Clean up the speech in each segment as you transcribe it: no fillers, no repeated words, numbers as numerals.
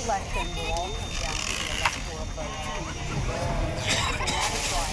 election will all come down to the electoral votes in the U.S. And that is why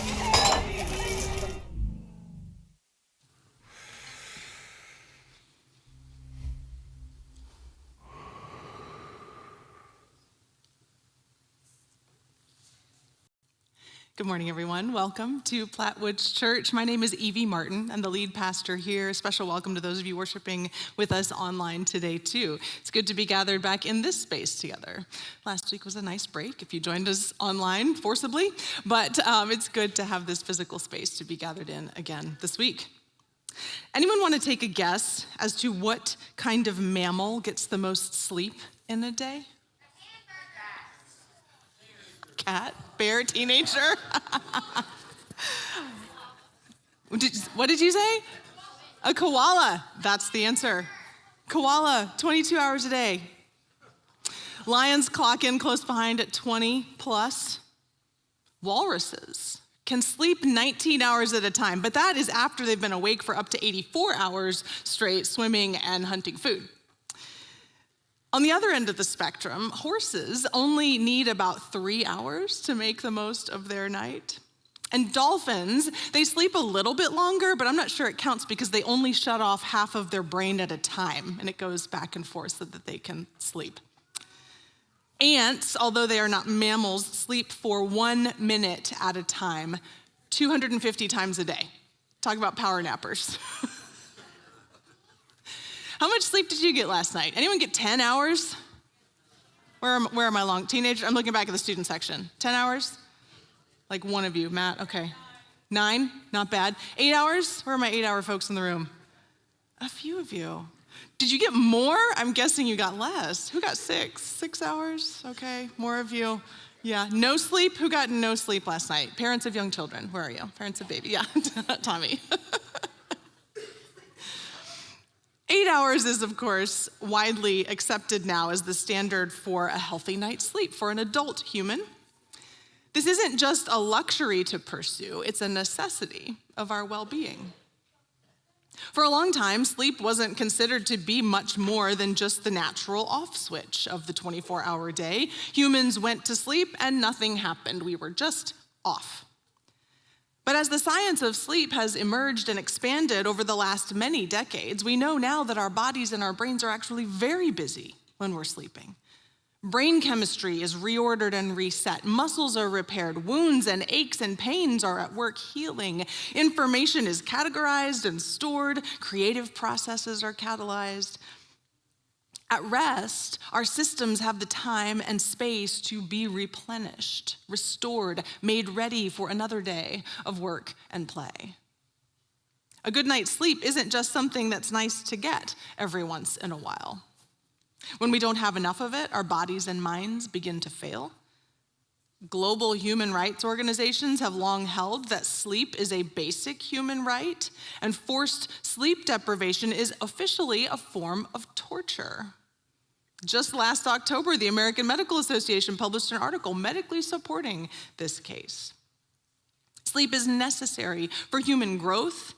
Good morning, everyone. Welcome to Plattwoods Church. My name is Evie Martin. I'm the lead pastor here. A special welcome to those of you worshiping with us online today, too. It's good to be gathered back in this space together. Last week was a nice break if you joined us online forcibly, but it's good to have this physical space to be gathered in again this week. Anyone want to take a guess as to what kind of mammal gets the most sleep in a day? Cat, bear, teenager. What did you say? A koala. That's the answer. Koala, 22 hours a day. Lions clock in close behind at 20 plus. Walruses can sleep 19 hours at a time, but that is after they've been awake for up to 84 hours straight swimming and hunting food. On the other end of the spectrum, horses only need about 3 hours to make the most of their night. And dolphins, they sleep a little bit longer, but I'm not sure it counts because they only shut off half of their brain at a time, and it goes back and forth so that they can sleep. Ants, although they are not mammals, sleep for 1 minute at a time, 250 times a day. Talk about power nappers. How much sleep did you get last night? Anyone get 10 hours? Where am I long? Teenager? I'm looking back at the student section. 10 hours? Like one of you, Matt, okay. 9, not bad. 8 hours? Where are my 8-hour folks in the room? A few of you. Did you get more? I'm guessing you got less. Who got 6? 6 hours? Okay, more of you. Yeah, no sleep? Who got no sleep last night? Parents of young children, where are you? Parents of baby, yeah, Tommy. 8 hours is, of course, widely accepted now as the standard for a healthy night's sleep for an adult human. This isn't just a luxury to pursue, it's a necessity of our well-being. For a long time, sleep wasn't considered to be much more than just the natural off switch of the 24-hour day. Humans went to sleep and nothing happened. We were just off. But as the science of sleep has emerged and expanded over the last many decades, we know now that our bodies and our brains are actually very busy when we're sleeping. Brain chemistry is reordered and reset. Muscles are repaired. Wounds and aches and pains are at work healing. Information is categorized and stored. Creative processes are catalyzed. At rest, our systems have the time and space to be replenished, restored, made ready for another day of work and play. A good night's sleep isn't just something that's nice to get every once in a while. When we don't have enough of it, our bodies and minds begin to fail. Global human rights organizations have long held that sleep is a basic human right, and forced sleep deprivation is officially a form of torture. Just last October, the American Medical Association published an article medically supporting this case. Sleep is necessary for human growth,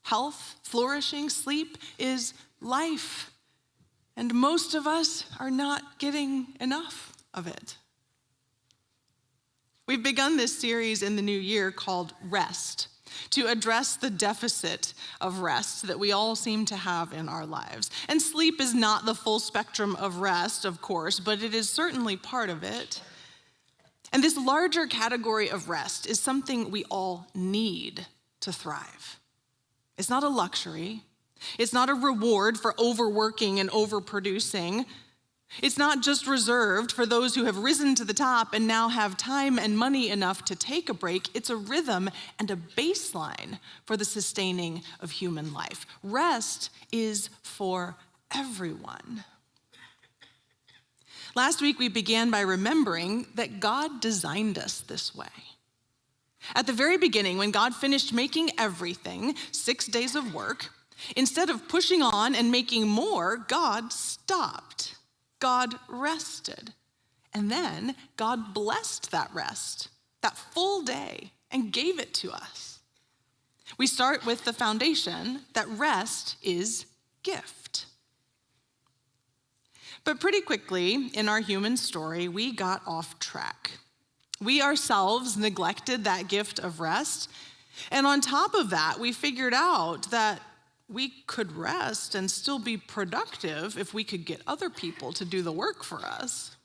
health, flourishing. Sleep is life, and most of us are not getting enough of it. We've begun this series in the new year called Rest, to address the deficit of rest that we all seem to have in our lives. And sleep is not the full spectrum of rest, of course, but it is certainly part of it. And this larger category of rest is something we all need to thrive. It's not a luxury. It's not a reward for overworking and overproducing. It's not just reserved for those who have risen to the top and now have time and money enough to take a break. It's a rhythm and a baseline for the sustaining of human life. Rest is for everyone. Last week, we began by remembering that God designed us this way. At the very beginning, when God finished making everything, 6 days of work, instead of pushing on and making more, God stopped. God rested. And then God blessed that rest, that full day, and gave it to us. We start with the foundation that rest is gift. But pretty quickly in our human story, we got off track. We ourselves neglected that gift of rest. And on top of that, we figured out that we could rest and still be productive if we could get other people to do the work for us.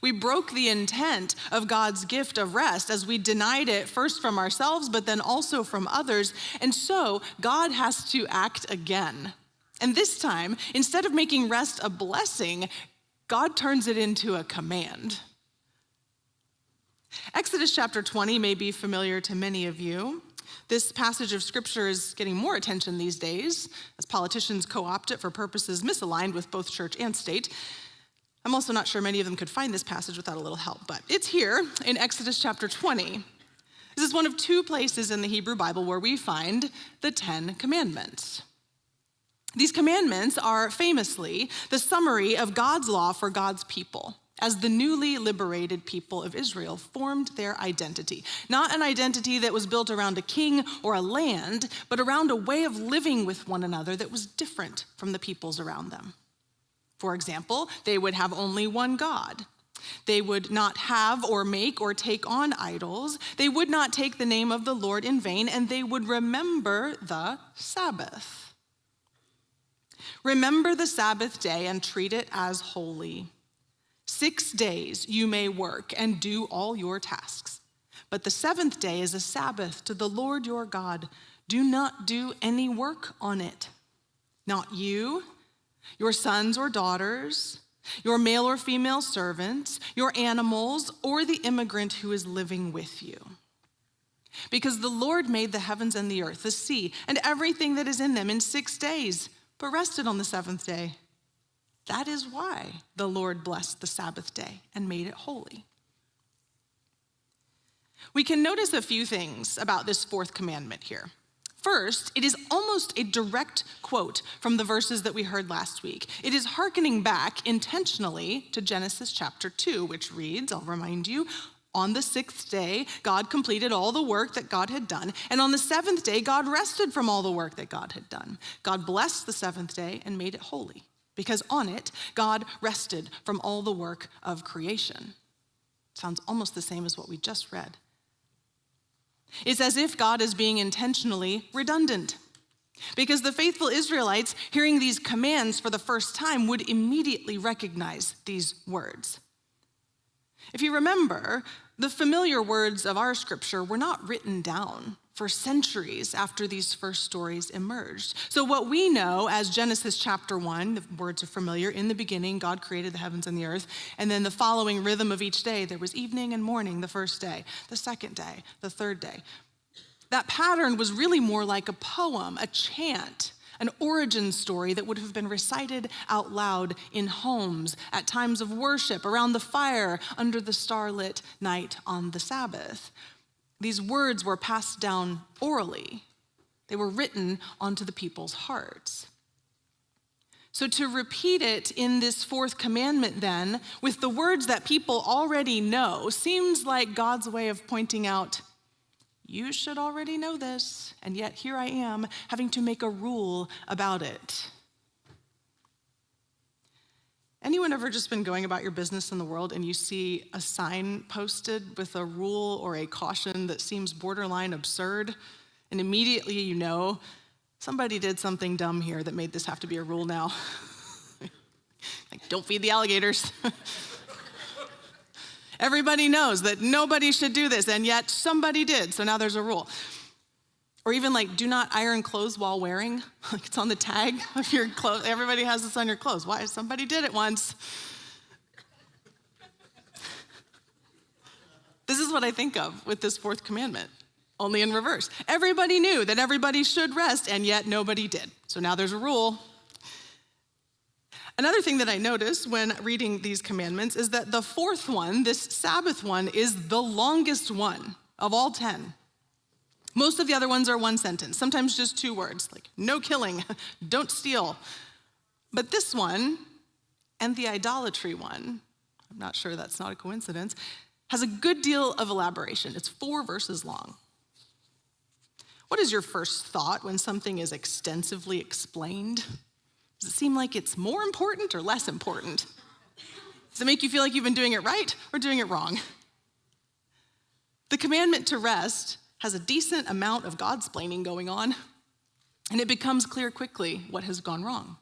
We broke the intent of God's gift of rest as we denied it first from ourselves, but then also from others. And so God has to act again. And this time, instead of making rest a blessing, God turns it into a command. Exodus chapter 20 may be familiar to many of you. This passage of scripture is getting more attention these days as politicians co-opt it for purposes misaligned with both church and state. I'm also not sure many of them could find this passage without a little help, but it's here in Exodus chapter 20. This is one of two places in the Hebrew Bible where we find the 10 commandments. These commandments are famously the summary of God's law for God's people as the newly liberated people of Israel formed their identity. Not an identity that was built around a king or a land, but around a way of living with one another that was different from the peoples around them. For example, they would have only one God. They would not have or make or take on idols. They would not take the name of the Lord in vain, and they would remember the Sabbath. Remember the Sabbath day and treat it as holy. 6 days you may work and do all your tasks, but the seventh day is a Sabbath to the Lord your God. Do not do any work on it. Not you, your sons or daughters, your male or female servants, your animals, or the immigrant who is living with you. Because the Lord made the heavens and the earth, the sea, and everything that is in them in 6 days, but rested on the seventh day. That is why the Lord blessed the Sabbath day and made it holy. We can notice a few things about this fourth commandment here. First, it is almost a direct quote from the verses that we heard last week. It is hearkening back intentionally to Genesis chapter 2, which reads, I'll remind you, on the sixth day, God completed all the work that God had done. And on the seventh day, God rested from all the work that God had done. God blessed the seventh day and made it holy, because on it, God rested from all the work of creation. Sounds almost the same as what we just read. It's as if God is being intentionally redundant, because the faithful Israelites, hearing these commands for the first time, would immediately recognize these words. If you remember, the familiar words of our scripture were not written down for centuries after these first stories emerged. So what we know as Genesis chapter 1, the words are familiar. In the beginning, God created the heavens and the earth. And then the following rhythm of each day, there was evening and morning the first day, the second day, the third day. That pattern was really more like a poem, a chant, an origin story that would have been recited out loud in homes, at times of worship, around the fire, under the starlit night on the Sabbath. These words were passed down orally. They were written onto the people's hearts. So to repeat it in this fourth commandment then, with the words that people already know, seems like God's way of pointing out, you should already know this, and yet here I am having to make a rule about it. Anyone ever just been going about your business in the world and you see a sign posted with a rule or a caution that seems borderline absurd, and immediately you know somebody did something dumb here that made this have to be a rule now? Like, don't feed the alligators. Everybody knows that nobody should do this, and yet somebody did, so now there's a rule. Or even like, do not iron clothes while wearing. Like, it's on the tag of your clothes. Everybody has this on your clothes. Why? Somebody did it once. This is what I think of with this fourth commandment, only in reverse. Everybody knew that everybody should rest, and yet nobody did. So now there's a rule. Another thing that I noticed when reading these commandments is that the fourth one, this Sabbath one, is the longest one of all 10. Most of the other ones are one sentence, sometimes just 2 words, like no killing, don't steal. But this one, and the idolatry one, I'm not sure that's not a coincidence, has a good deal of elaboration. It's 4 verses long. What is your first thought when something is extensively explained? Does it seem like it's more important or less important? Does it make you feel like you've been doing it right or doing it wrong? The commandment to rest has a decent amount of Godsplaining going on, and it becomes clear quickly what has gone wrong.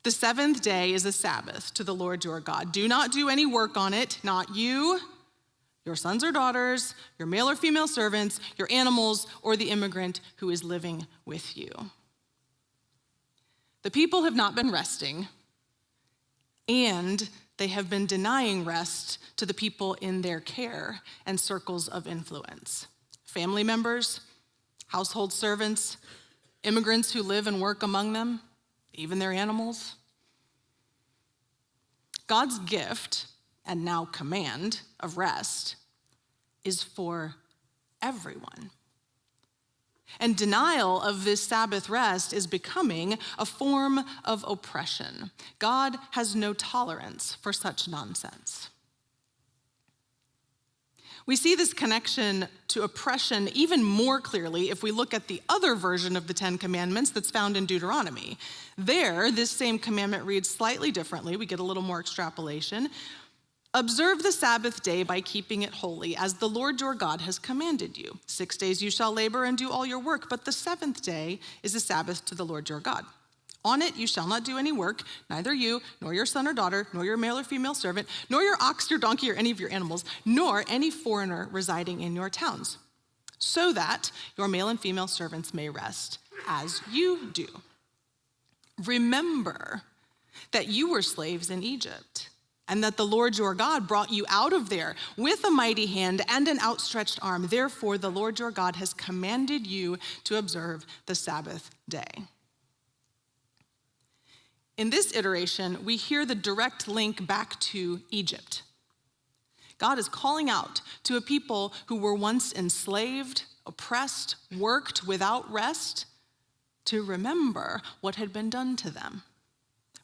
The seventh day is a Sabbath to the Lord your God. Do not do any work on it, not you, your sons or daughters, your male or female servants, your animals, or the immigrant who is living with you. The people have not been resting, and they have been denying rest to the people in their care and circles of influence. Family members, household servants, immigrants who live and work among them, even their animals. God's gift, and now command, of rest is for everyone. And denial of this Sabbath rest is becoming a form of oppression. God has no tolerance for such nonsense. We see this connection to oppression even more clearly if we look at the other version of the Ten Commandments that's found in Deuteronomy. There, this same commandment reads slightly differently. We get a little more extrapolation. Observe the Sabbath day by keeping it holy, as the Lord your God has commanded you. 6 days you shall labor and do all your work, but the seventh day is a Sabbath to the Lord your God. On it you shall not do any work, neither you, nor your son or daughter, nor your male or female servant, nor your ox or donkey or any of your animals, nor any foreigner residing in your towns, so that your male and female servants may rest as you do. Remember that you were slaves in Egypt, and that the Lord your God brought you out of there with a mighty hand and an outstretched arm. Therefore, the Lord your God has commanded you to observe the Sabbath day. In this iteration, we hear the direct link back to Egypt. God is calling out to a people who were once enslaved, oppressed, worked without rest, to remember what had been done to them.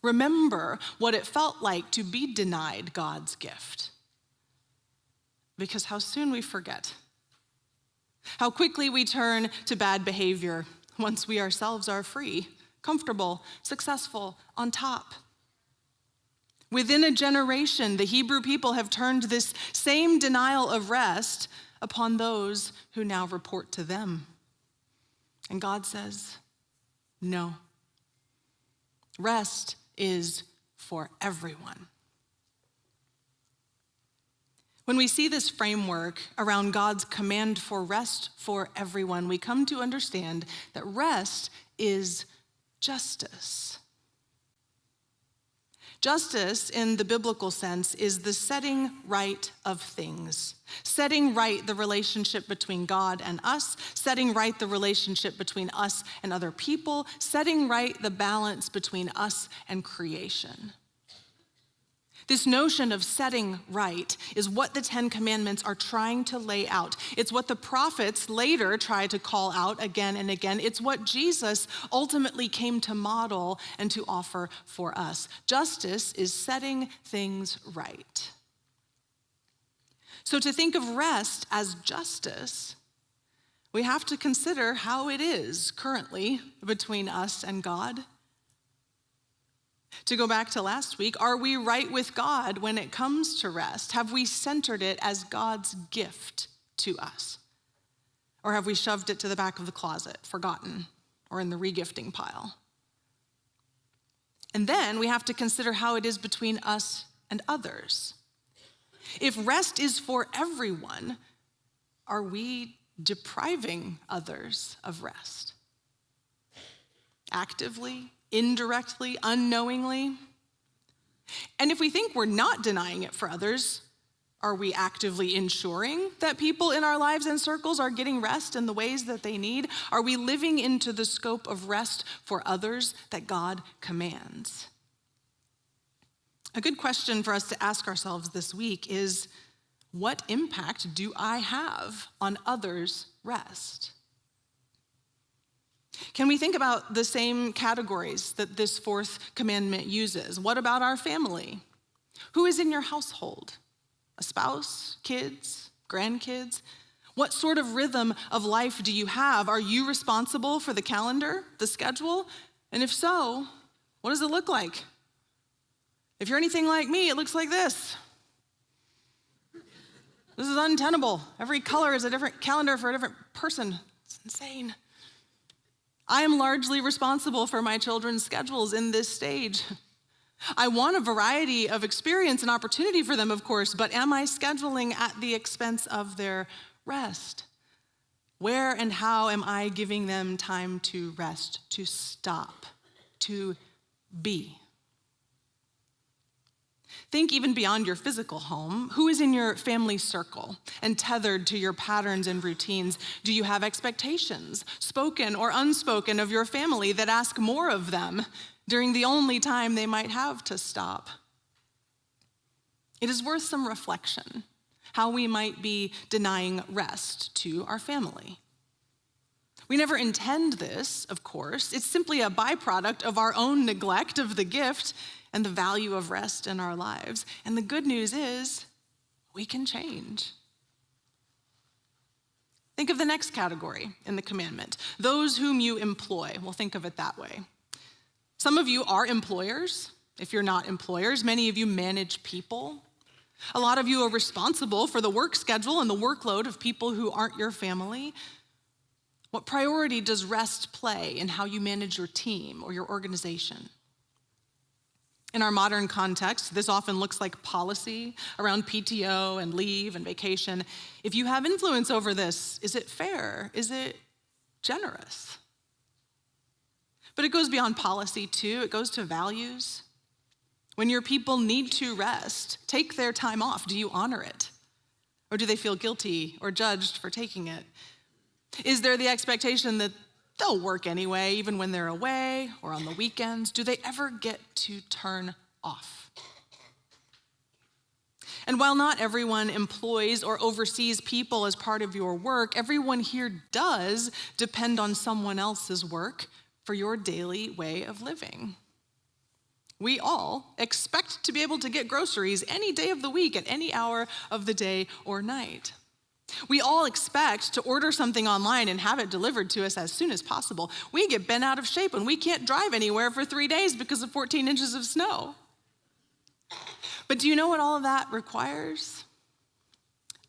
Remember what it felt like to be denied God's gift. Because how soon we forget. How quickly we turn to bad behavior once we ourselves are free, comfortable, successful, on top. Within a generation, the Hebrew people have turned this same denial of rest upon those who now report to them. And God says, no. Rest is for everyone. When we see this framework around God's command for rest for everyone, we come to understand that rest is justice. Justice, in the biblical sense, is the setting right of things. Setting right the relationship between God and us, setting right the relationship between us and other people, setting right the balance between us and creation. This notion of setting right is what the Ten Commandments are trying to lay out. It's what the prophets later try to call out again and again. It's what Jesus ultimately came to model and to offer for us. Justice is setting things right. So to think of rest as justice, we have to consider how it is currently between us and God. To go back to last week, are we right with God when it comes to rest? Have we centered it as God's gift to us? Or have we shoved it to the back of the closet, forgotten, or in the regifting pile? And then we have to consider how it is between us and others. If rest is for everyone, are we depriving others of rest? Actively? Indirectly, unknowingly? And if we think we're not denying it for others, are we actively ensuring that people in our lives and circles are getting rest in the ways that they need? Are we living into the scope of rest for others that God commands? A good question for us to ask ourselves this week is, what impact do I have on others' rest? Can we think about the same categories that this fourth commandment uses? What about our family? Who is in your household? A spouse, kids, grandkids? What sort of rhythm of life do you have? Are you responsible for the calendar, the schedule? And if so, what does it look like? If you're anything like me, it looks like this. This is untenable. Every color is a different calendar for a different person. It's insane. I am largely responsible for my children's schedules in this stage. I want a variety of experience and opportunity for them, of course, but am I scheduling at the expense of their rest? Where and how am I giving them time to rest, to stop, to be? Think even beyond your physical home. Who is in your family circle and tethered to your patterns and routines? Do you have expectations, spoken or unspoken, of your family that ask more of them during the only time they might have to stop? It is worth some reflection how we might be denying rest to our family. We never intend this, of course. It's simply a byproduct of our own neglect of the gift and the value of rest in our lives. And the good news is, we can change. Think of the next category in the commandment, those whom you employ. We'll think of it that way. Some of you are employers. If you're not employers, many of you manage people. A lot of you are responsible for the work schedule and the workload of people who aren't your family. What priority does rest play in how you manage your team or your organization? In our modern context, this often looks like policy around PTO and leave and vacation. If you have influence over this, is it fair? Is it generous? But it goes beyond policy too. It goes to values. When your people need to rest, take their time off. Do you honor it? Or do they feel guilty or judged for taking it? Is there the expectation that they'll work anyway, even when they're away or on the weekends? Do they ever get to turn off? And while not everyone employs or oversees people as part of your work, everyone here does depend on someone else's work for your daily way of living. We all expect to be able to get groceries any day of the week at any hour of the day or night. We all expect to order something online and have it delivered to us as soon as possible. We get bent out of shape when we can't drive anywhere for 3 days because of 14 inches of snow. But do you know what all of that requires?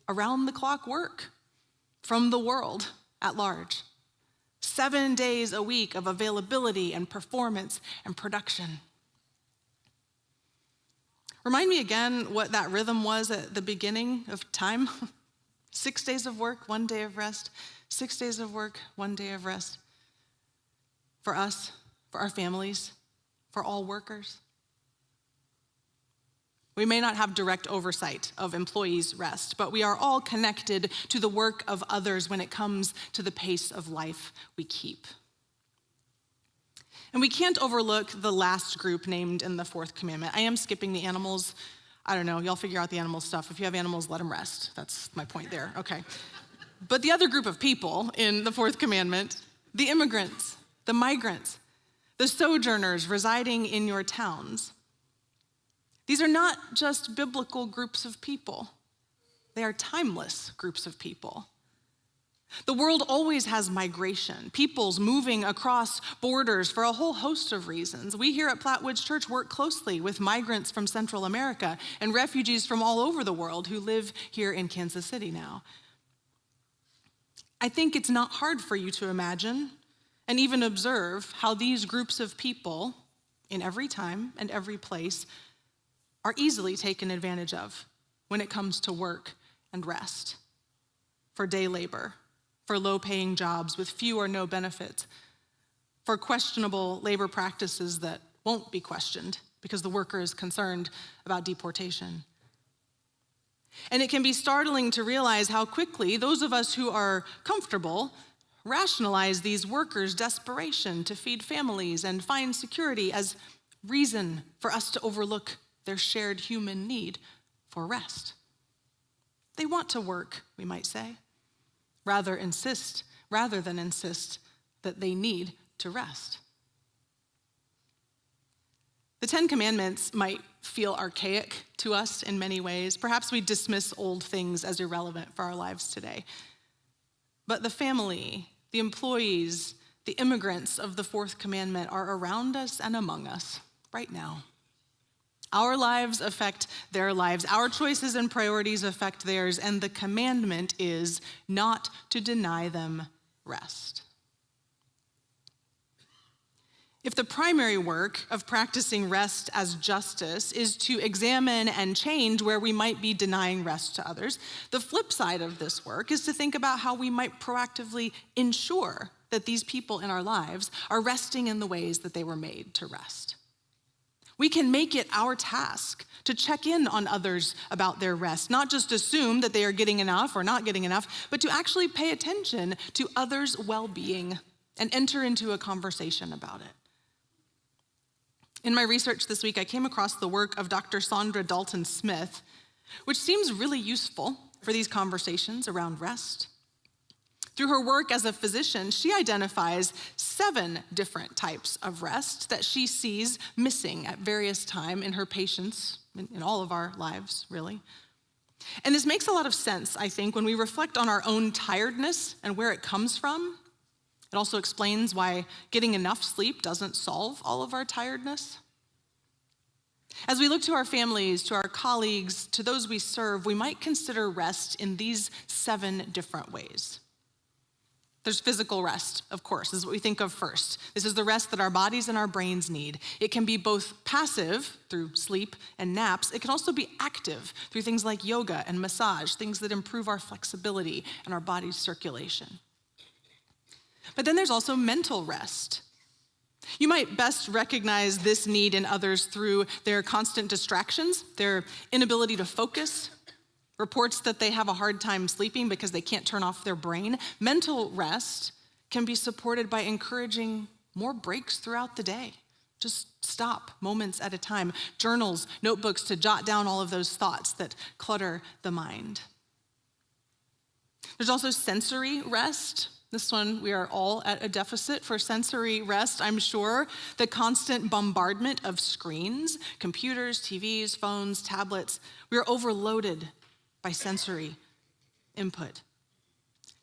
Around-the-clock work from the world at large. 7 days a week of availability and performance and production. Remind me again what that rhythm was at the beginning of time. 6 days of work, 1 day of rest. 6 days of work, 1 day of rest. For us, for our families, for all workers. We may not have direct oversight of employees' rest, but we are all connected to the work of others when it comes to the pace of life we keep. And we can't overlook the last group named in the fourth commandment. I am skipping the animals. I don't know, y'all figure out the animal stuff. If you have animals, let them rest. That's my point there, okay. But the other group of people in the fourth commandment, the immigrants, the migrants, the sojourners residing in your towns. These are not just biblical groups of people. They are timeless groups of people. The world always has migration, peoples moving across borders for a whole host of reasons. We here at Plattwoods Church work closely with migrants from Central America and refugees from all over the world who live here in Kansas City now. I think it's not hard for you to imagine and even observe how these groups of people in every time and every place are easily taken advantage of when it comes to work and rest, for day labor, for low-paying jobs with few or no benefits, for questionable labor practices that won't be questioned because the worker is concerned about deportation. And it can be startling to realize how quickly those of us who are comfortable rationalize these workers' desperation to feed families and find security as reason for us to overlook their shared human need for rest. They want to work, we might say, rather than insist that they need to rest. The Ten Commandments might feel archaic to us in many ways. Perhaps we dismiss old things as irrelevant for our lives today. But the family, the employees, The immigrants of the fourth commandment are around us and among us right now. Our lives affect their lives. Our choices and priorities affect theirs, and the commandment is not to deny them rest. If the primary work of practicing rest as justice is to examine and change where we might be denying rest to others, the flip side of this work is to think about how we might proactively ensure that these people in our lives are resting in the ways that they were made to rest. We can make it our task to check in on others about their rest, not just assume that they are getting enough or not getting enough, but to actually pay attention to others' well-being and enter into a conversation about it. In my research this week, I came across the work of Dr. Saundra Dalton Smith, which seems really useful for these conversations around rest. Through her work as a physician, she identifies 7 different types of rest that she sees missing at various times in her patients, in all of our lives, really. And this makes a lot of sense, I think, when we reflect on our own tiredness and where it comes from. It also explains why getting enough sleep doesn't solve all of our tiredness. As we look to our families, to our colleagues, to those we serve, we might consider rest in these 7 different ways. There's physical rest, of course, this is what we think of first. This is the rest that our bodies and our brains need. It can be both passive, through sleep and naps. It can also be active, through things like yoga and massage, things that improve our flexibility and our body's circulation. But then there's also mental rest. You might best recognize this need in others through their constant distractions, their inability to focus, reports that they have a hard time sleeping because they can't turn off their brain. Mental rest can be supported by encouraging more breaks throughout the day. Just stop moments at a time. Journals, notebooks to jot down all of those thoughts that clutter the mind. There's also sensory rest. This one, we are all at a deficit for sensory rest, I'm sure. The constant bombardment of screens, computers, TVs, phones, tablets, we are overloaded by sensory input.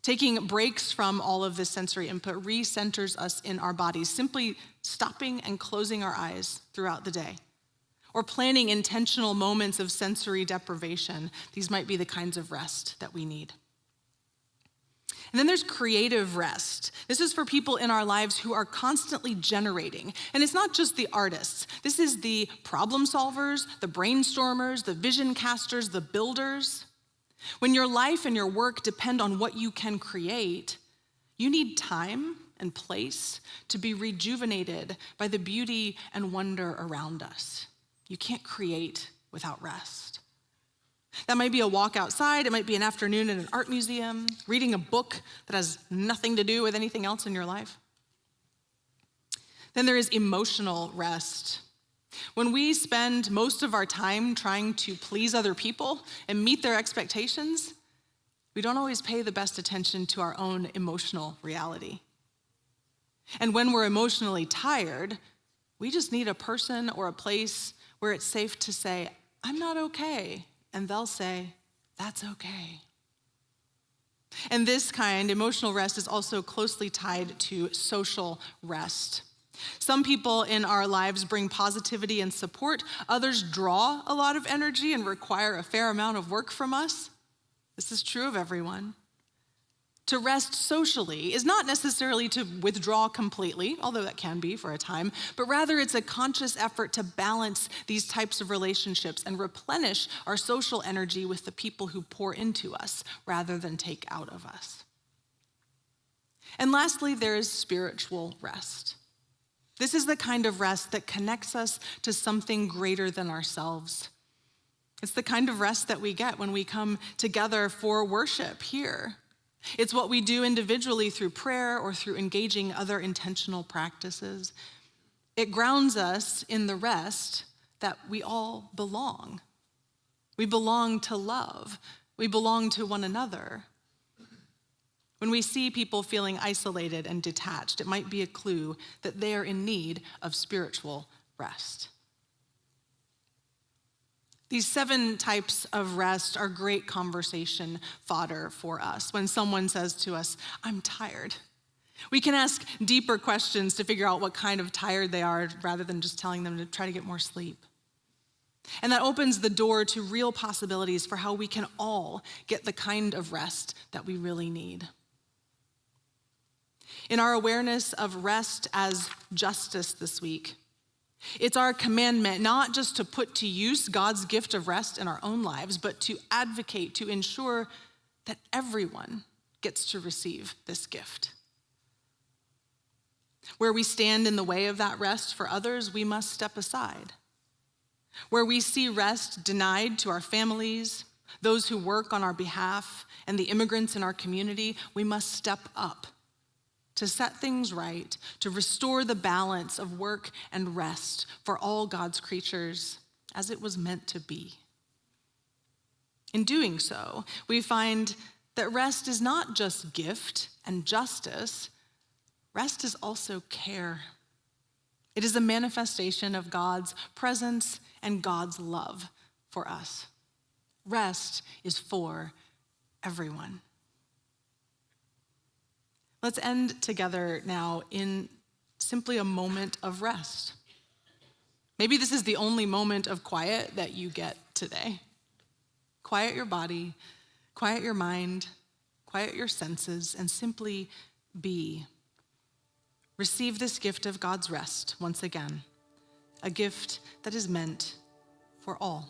Taking breaks from all of this sensory input recenters us in our bodies, simply stopping and closing our eyes throughout the day. Or planning intentional moments of sensory deprivation. These might be the kinds of rest that we need. And then there's creative rest. This is for people in our lives who are constantly generating. And it's not just the artists. This is the problem solvers, the brainstormers, the vision casters, the builders. When your life and your work depend on what you can create, you need time and place to be rejuvenated by the beauty and wonder around us. You can't create without rest. That might be a walk outside, it might be an afternoon in an art museum, reading a book that has nothing to do with anything else in your life. Then there is emotional rest. When we spend most of our time trying to please other people and meet their expectations, we don't always pay the best attention to our own emotional reality. And when we're emotionally tired, we just need a person or a place where it's safe to say, I'm not okay. And they'll say, that's okay. And this kind, emotional rest, is also closely tied to social rest. Some people in our lives bring positivity and support. Others draw a lot of energy and require a fair amount of work from us. This is true of everyone. To rest socially is not necessarily to withdraw completely, although that can be for a time, but rather it's a conscious effort to balance these types of relationships and replenish our social energy with the people who pour into us rather than take out of us. And lastly, there is spiritual rest. This is the kind of rest that connects us to something greater than ourselves. It's the kind of rest that we get when we come together for worship here. It's what we do individually through prayer or through engaging other intentional practices. It grounds us in the rest that we all belong. We belong to love. We belong to one another. When we see people feeling isolated and detached, it might be a clue that they are in need of spiritual rest. These 7 types of rest are great conversation fodder for us. When someone says to us, I'm tired, We can ask deeper questions to figure out what kind of tired they are rather than just telling them to try to get more sleep. And that opens the door to real possibilities for how we can all get the kind of rest that we really need. In our awareness of rest as justice this week, it's our commandment not just to put to use God's gift of rest in our own lives, but to advocate, to ensure that everyone gets to receive this gift. Where we stand in the way of that rest for others, we must step aside. Where we see rest denied to our families, those who work on our behalf, and the immigrants in our community, we must step up to set things right, to restore the balance of work and rest for all God's creatures as it was meant to be. In doing so, we find that rest is not just gift and justice, rest is also care. It is a manifestation of God's presence and God's love for us. Rest is for everyone. Let's end together now in simply a moment of rest. Maybe this is the only moment of quiet that you get today. Quiet your body, quiet your mind, quiet your senses, and simply be. Receive this gift of God's rest once again, a gift that is meant for all.